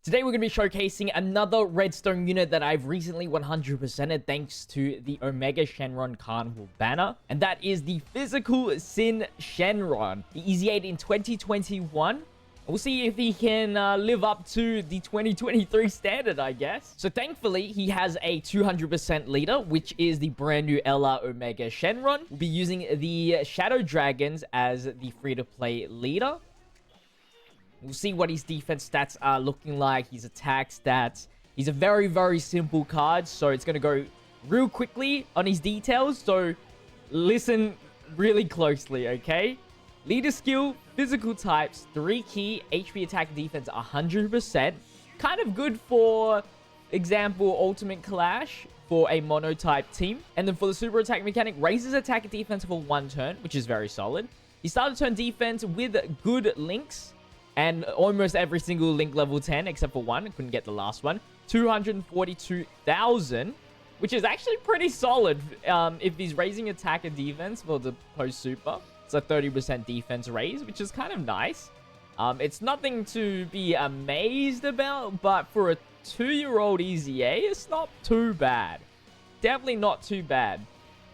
Today we're going to be showcasing another redstone unit that I've recently 100%ed thanks to the Omega Shenron Carnival banner. And that is the Physical Sin Shenron. The Easy 8 in 2021. We'll see if he can live up to the 2023 standard, I guess. So thankfully, he has a 200% leader, which is the brand new LR Omega Shenron. We'll be using the Shadow Dragons as the free-to-play leader. We'll see what his defense stats are looking like, his attack stats. He's a very, very simple card, so it's going to go real quickly on his details. So listen really closely, okay? Leader skill, physical types, 3 key, HP attack defense 100%. Kind of good for example, Ultimate Clash for a mono-type team. And then for the super attack mechanic, raises attack defense for 1 turn, which is very solid. He started turn defense with good links. And almost every single link level 10, except for one. Couldn't get the last one. 242,000, which is actually pretty solid if he's raising attack and defense for the post-super. It's a 30% defense raise, which is kind of nice. It's nothing to be amazed about, but for a 2-year-old Easy A, it's not too bad. Definitely not too bad.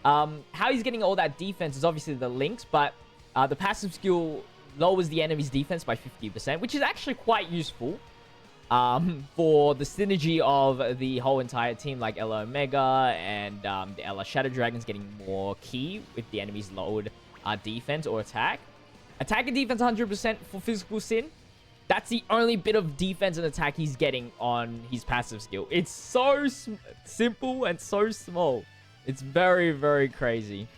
How he's getting all that defense is obviously the links, but the passive skill lowers the enemy's defense by 50%, which is actually quite useful for the synergy of the whole entire team, like Ella Omega and the Ella Shadow Dragons getting more key with the enemy's lowered defense or attack. Attack and defense 100% for Physical Sin. That's the only bit of defense and attack he's getting on his passive skill. It's so simple and so small. It's very, very crazy.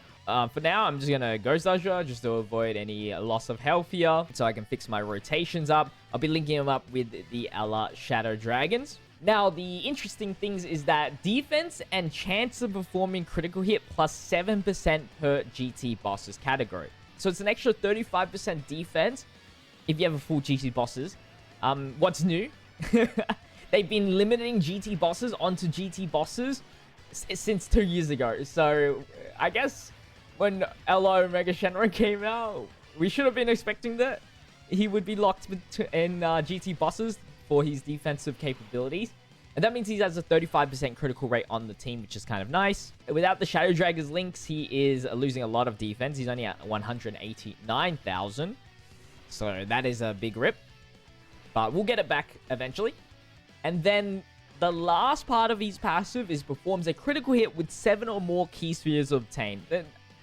For now, I'm just going to Ghost Usher just to avoid any loss of health here so I can fix my rotations up. I'll be linking them up with the Ella Shadow Dragons. Now, the interesting things is that defense and chance of performing critical hit plus 7% per GT bosses category. So it's an extra 35% defense if you have a full GT bosses. What's new? They've been limiting GT bosses onto GT bosses since 2 years ago. So I guess when LO Omega Shenron came out, we should have been expecting that he would be locked in GT bosses for his defensive capabilities. And that means he has a 35% critical rate on the team, which is kind of nice. Without the Shadow Dragons links, he is losing a lot of defense. He's only at 189,000. So that is a big rip. But we'll get it back eventually. And then the last part of his passive is performs a critical hit with 7 or more key spheres obtained.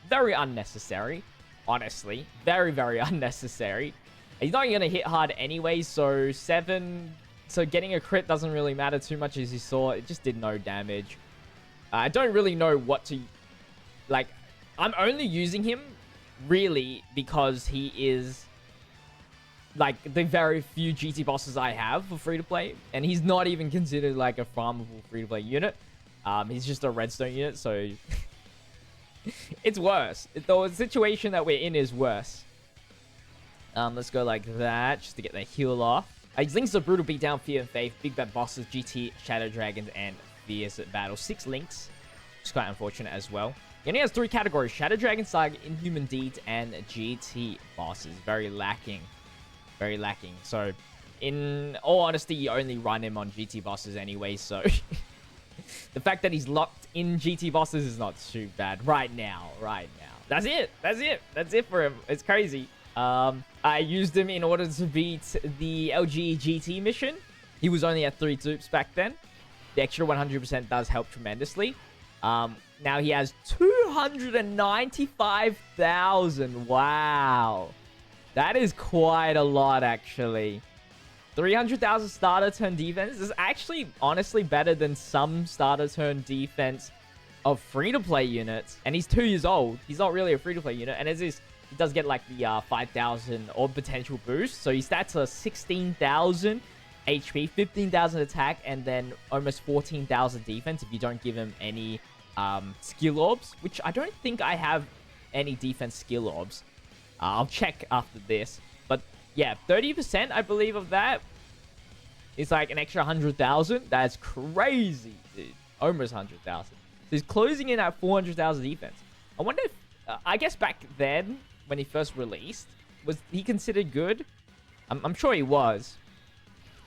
Very unnecessary, honestly. Very, very unnecessary. He's not going to hit hard anyway, so 7... So getting a crit doesn't really matter too much, as you saw. It just did no damage. I don't really know what to... Like, I'm only using him, really, because he is... like, the very few GT bosses I have for free-to-play. And he's not even considered, like, a farmable free-to-play unit. He's just a redstone unit, so... It's worse. The situation that we're in is worse. Let's go like that, just to get the heal off. His links are Brutal Beatdown, Fear and Faith, Big Bad Bosses, GT, Shadow Dragons, and Fierce Battle. 6 links, which is quite unfortunate as well. He only has 3 categories: Shadow Dragon, Saga, Inhuman Deeds, and GT Bosses. Very lacking. Very lacking. So, in all honesty, you only run him on GT Bosses anyway, so... The fact that he's locked in GT bosses is not too bad right now. That's it. That's it for him. It's crazy. I used him in order to beat the LG GT mission. He was only at 3 dupes back then. The extra 100% does help tremendously. Now he has 295,000. Wow. That is quite a lot, actually. 300,000 starter turn defense is actually honestly better than some starter turn defense of free-to-play units. And he's 2 years old. He's not really a free-to-play unit. And as is, he does get like the 5,000 odd potential boost. So his stats are 16,000 HP, 15,000 attack, and then almost 14,000 defense if you don't give him any skill orbs, which I don't think I have any defense skill orbs. I'll check after this. But yeah, 30% I believe of that is like an extra 100,000. That's crazy, dude. Almost 100,000. So he's closing in at 400,000 defense. I wonder if, I guess back then, when he first released, was he considered good? I'm sure he was.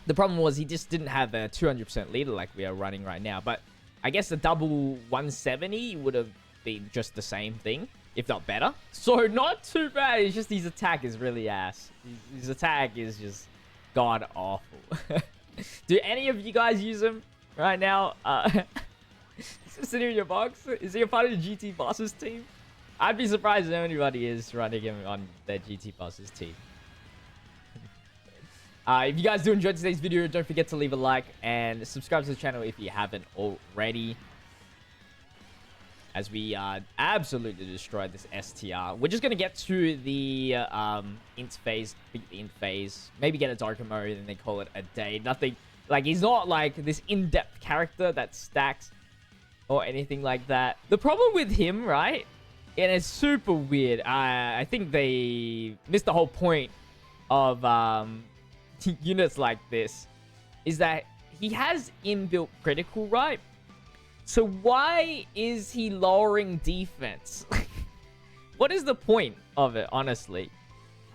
The problem was he just didn't have a 200% leader like we are running right now. But I guess the double 170 would have been just the same thing, if not better. So not too bad. It's just his attack is really ass. His attack is just god awful. Do any of you guys use him right now? Is it in your box? Is he a part of the GT Bosses team? I'd be surprised if anybody is running him on their GT Bosses team. If you guys do enjoy today's video, don't forget to leave a like and subscribe to the channel if you haven't already. As we absolutely destroyed this STR. We're just going to get to the int phase, beat the int phase. Maybe get a darker mode and they call it a day. Nothing, like, he's not like this in-depth character that stacks or anything like that. The problem with him, right, and it's super weird. I think they missed the whole point of units like this, is that he has inbuilt critical, right? So why is he lowering defense? What is the point of it, honestly?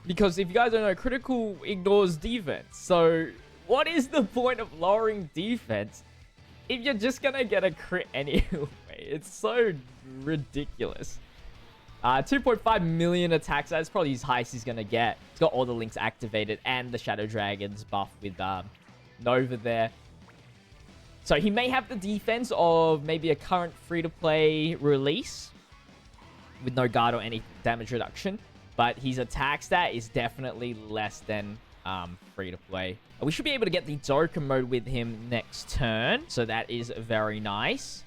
Because if you guys don't know, critical ignores defense. So what is the point of lowering defense if you're just gonna get a crit anyway? It's so ridiculous. 2.5 million attacks. That's probably his highest he's gonna get. He's got all the links activated and the Shadow Dragons buff with Nova there. So he may have the defense of maybe a current free-to-play release with no guard or any damage reduction, but his attack stat is definitely less than free-to-play. We should be able to get the Dokkan mode with him next turn, so that is very nice.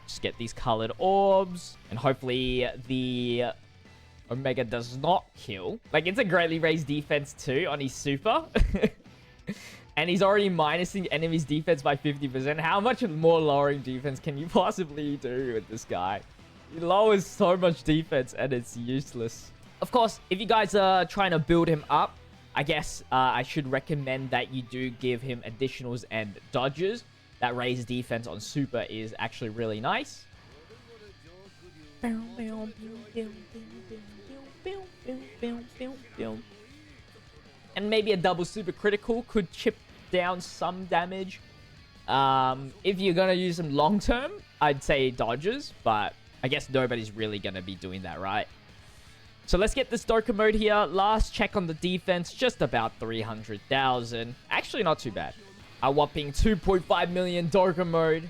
Just get these colored orbs, and hopefully the Omega does not kill. Like, it's a greatly raised defense too on his super. And he's already minusing enemy's defense by 50%. How much more lowering defense can you possibly do with this guy? He lowers so much defense and it's useless. Of course, if you guys are trying to build him up, I guess I should recommend that you do give him additionals and dodges. That raised defense on super is actually really nice. And maybe a double super critical could chip down some damage. If you're going to use them long term, I'd say dodges, but I guess nobody's really going to be doing that, right? So let's get this Dokkan mode here. Last check on the defense, just about 300,000. Actually, not too bad. A whopping 2.5 million Dokkan mode.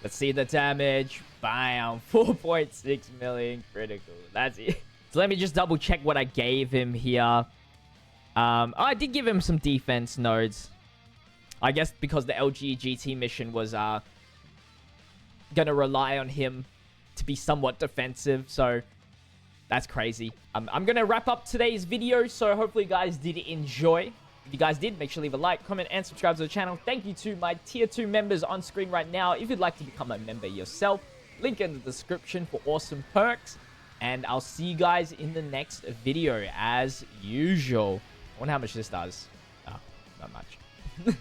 Let's see the damage. Bam. 4.6 million critical. That's it. So let me just double check what I gave him here. I did give him some defense nodes. I guess because the LG GT mission was gonna rely on him to be somewhat defensive. So that's crazy. I'm gonna wrap up today's video. So hopefully you guys did enjoy. If you guys did, make sure to leave a like, comment, and subscribe to the channel. Thank you to my tier 2 members on screen right now. If you'd like to become a member yourself, link in the description for awesome perks. And I'll see you guys in the next video as usual. I wonder how much this does. Oh, not much.